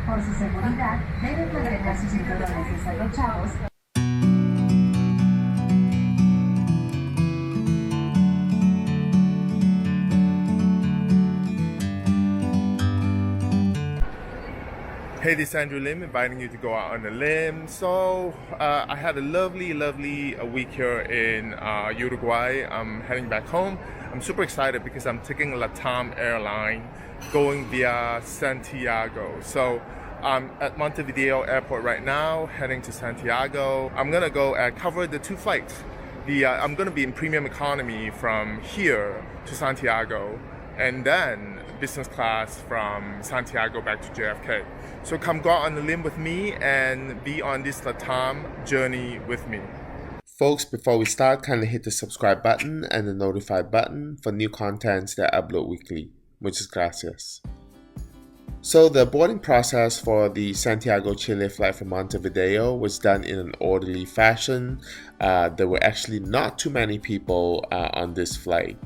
Por su seguridad, deben mantener sus cinturones desabrochados. Hey, this is Andrew Lim inviting you to go out on a limb. So I had a lovely week here in Uruguay. I'm heading back home. I'm super excited because I'm taking LATAM Airlines going via Santiago. So I'm at Montevideo airport right now, heading to Santiago. I'm gonna go and cover the two flights. I'm gonna be in premium economy from here to Santiago, and then business class from Santiago back to JFK. So come go out on the limb with me and be on this LATAM journey with me. Folks, before we start, kindly hit the subscribe button and the notify button for new contents that I upload weekly. Muchas gracias. So the boarding process for the Santiago, Chile flight from Montevideo was done in an orderly fashion. There were actually not too many people on this flight.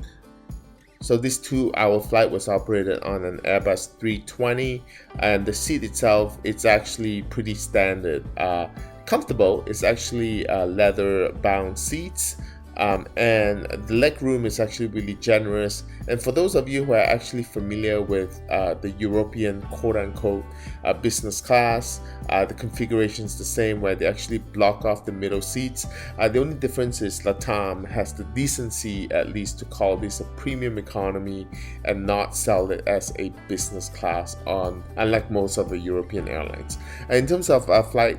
So this 2-hour flight was operated on an Airbus 320, and the seat itself, it's actually pretty standard. Comfortable. It's actually leather bound seats, and the leg room is actually really generous. And for those of you who are actually familiar with the European quote-unquote business class, the configuration is the same, where they actually block off the middle seats. The only difference is LATAM has the decency at least to call this a premium economy and not sell it as a business class, unlike most of the European airlines. In terms of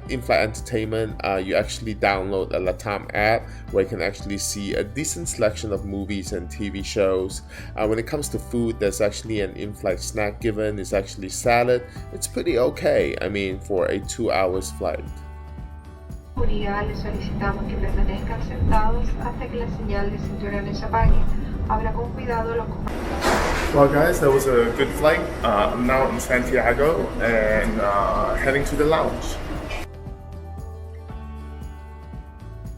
in-flight entertainment, you actually download a LATAM app where you can actually see a decent selection of movies and TV shows. When it comes to food, there's actually an in-flight snack given. It's actually salad. It's pretty okay, I mean, for a 2 hours flight. Les solicitamos que permanezcan sentados hasta que la señal de cinturones apague. Abra con cuidado los. Well, guys, that was a good flight. I'm now in Santiago and heading to the lounge.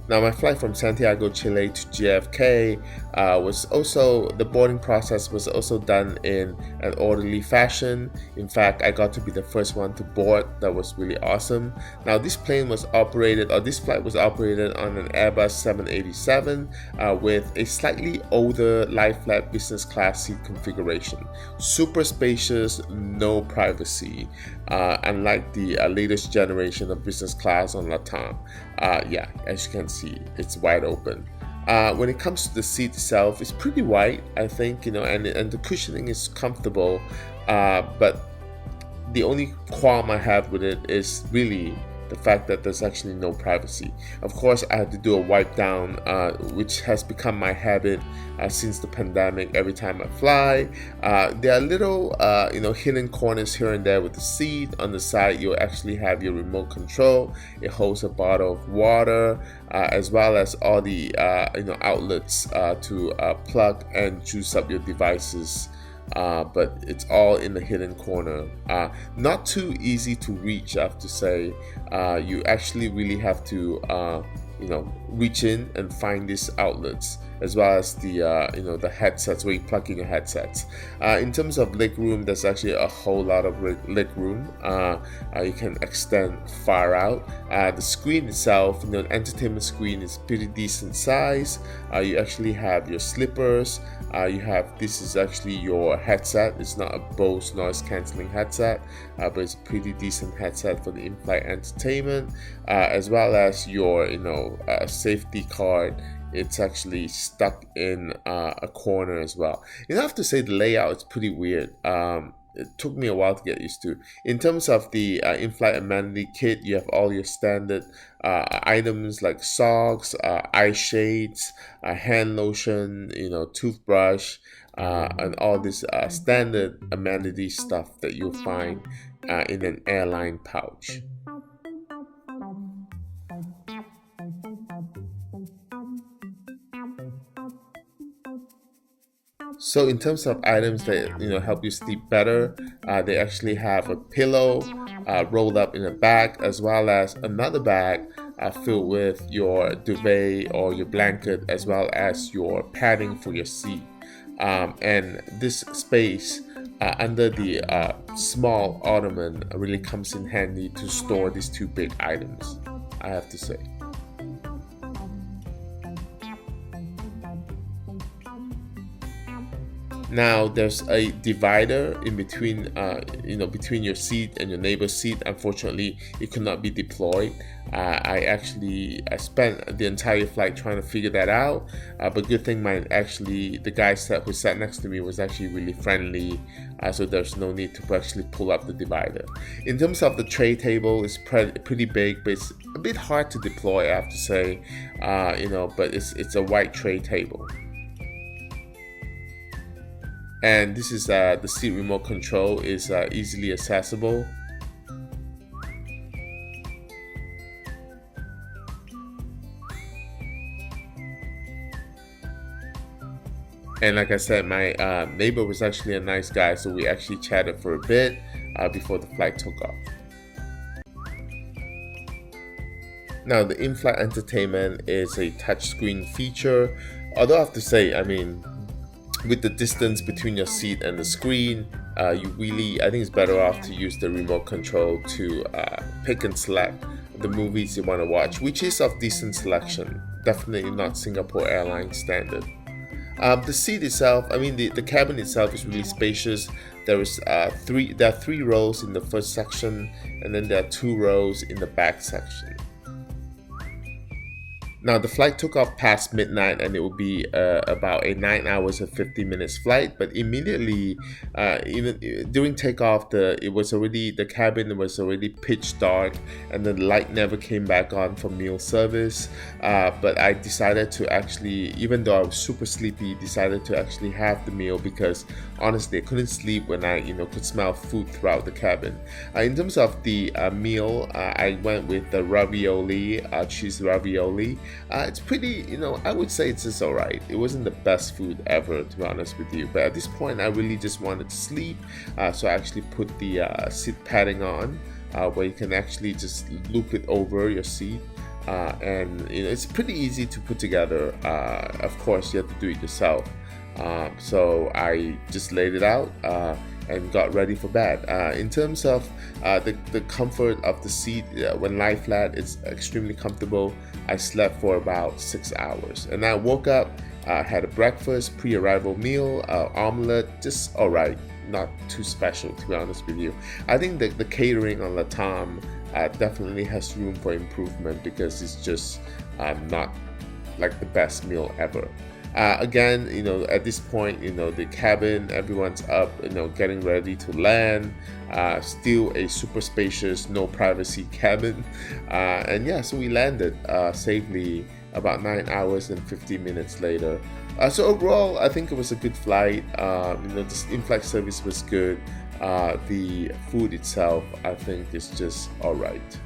Now, my flight from Santiago, Chile to JFK the boarding process was also done in an orderly fashion. In fact, I got to be the first one to board. That was really awesome. Now, this flight was operated on an Airbus 787 with a slightly older lie-flat business class seat configuration. Super spacious, no privacy, unlike the latest generation of business class on LATAM. As you can see, it's wide open. When it comes to the seat itself, it's pretty wide, I think, and the cushioning is comfortable, but the only qualm I have with it is really the fact that there's actually no privacy. Of course, I had to do a wipe down, which has become my habit since the pandemic. Every time I fly, there are little, hidden corners here and there with the seat. On the side, you'll actually have your remote control. It holds a bottle of water, as well as all the, outlets to plug and juice up your devices. But it's all in the hidden corner. Not too easy to reach, I have to say. You actually really have to, reach in and find these outlets, as well as the headsets where you plug in your headsets. In terms of leg room, there's actually a whole lot of leg room. You can extend far out. The screen itself, the entertainment screen is pretty decent size. You actually have your slippers. This is actually your headset. It's not a Bose noise cancelling headset, but it's a pretty decent headset for the in-flight entertainment, as well as your safety card. It's actually stuck in a corner as well. I have to say the layout is pretty weird. It took me a while to get used to. In terms of the in-flight amenity kit, you have all your standard items like socks, eye shades, hand lotion, toothbrush, and all this standard amenity stuff that you'll find in an airline pouch. So in terms of items that help you sleep better, they actually have a pillow rolled up in a bag, as well as another bag filled with your duvet or your blanket, as well as your padding for your seat. And this space under the small ottoman really comes in handy to store these two big items, I have to say. Now there's a divider in between, between your seat and your neighbor's seat. Unfortunately, it could not be deployed. I spent the entire flight trying to figure that out, but good thing the guy who sat next to me was actually really friendly, so there's no need to actually pull up the divider. In terms of the tray table, it's pretty big, but it's a bit hard to deploy, I have to say, but it's a white tray table. And this is the seat remote control is easily accessible. And like I said, my neighbor was actually a nice guy, so we actually chatted for a bit before the flight took off. Now, the in-flight entertainment is a touchscreen feature, although I have to say, with the distance between your seat and the screen, I think it's better off to use the remote control to pick and select the movies you want to watch, which is of decent selection, definitely not Singapore Airlines standard. The seat itself, the cabin itself is really spacious. There are 3 rows in the first section, and then there are 2 rows in the back section. Now, the flight took off past midnight, and it will be about a 9 hours and 50 minutes flight. But immediately, even during takeoff, the cabin was already pitch dark, and the light never came back on for meal service. But I decided to actually, even though I was super sleepy, decided to actually have the meal because honestly, I couldn't sleep when I could smell food throughout the cabin. In terms of the meal, I went with the ravioli, cheese ravioli. It's pretty, I would say it's just alright. It wasn't the best food ever, to be honest with you. But at this point, I really just wanted to sleep. So I actually put the seat padding on, where you can actually just loop it over your seat. And it's pretty easy to put together. Of course, you have to do it yourself. So I just laid it out and got ready for bed. In terms of the comfort of the seat, when lie flat, it's extremely comfortable. I slept for about 6 hours, and I woke up, had a breakfast, pre-arrival meal, omelette, just alright, not too special, to be honest with you. I think that the catering on LATAM definitely has room for improvement because it's just not like the best meal ever. Again, at this point, the cabin, everyone's up, getting ready to land. Still a super spacious, no privacy cabin. So we landed safely about 9 hours and 50 minutes later. So overall, I think it was a good flight. The in-flight service was good. The food itself, I think, is just alright.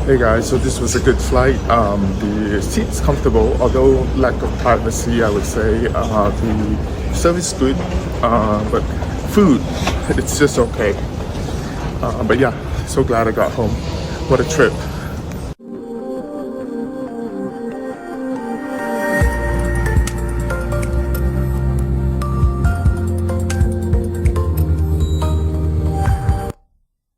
Hey guys, so this was a good flight. The seat's comfortable, although lack of privacy, I would say. The service is good, but food, it's just okay. But yeah, so glad I got home. What a trip.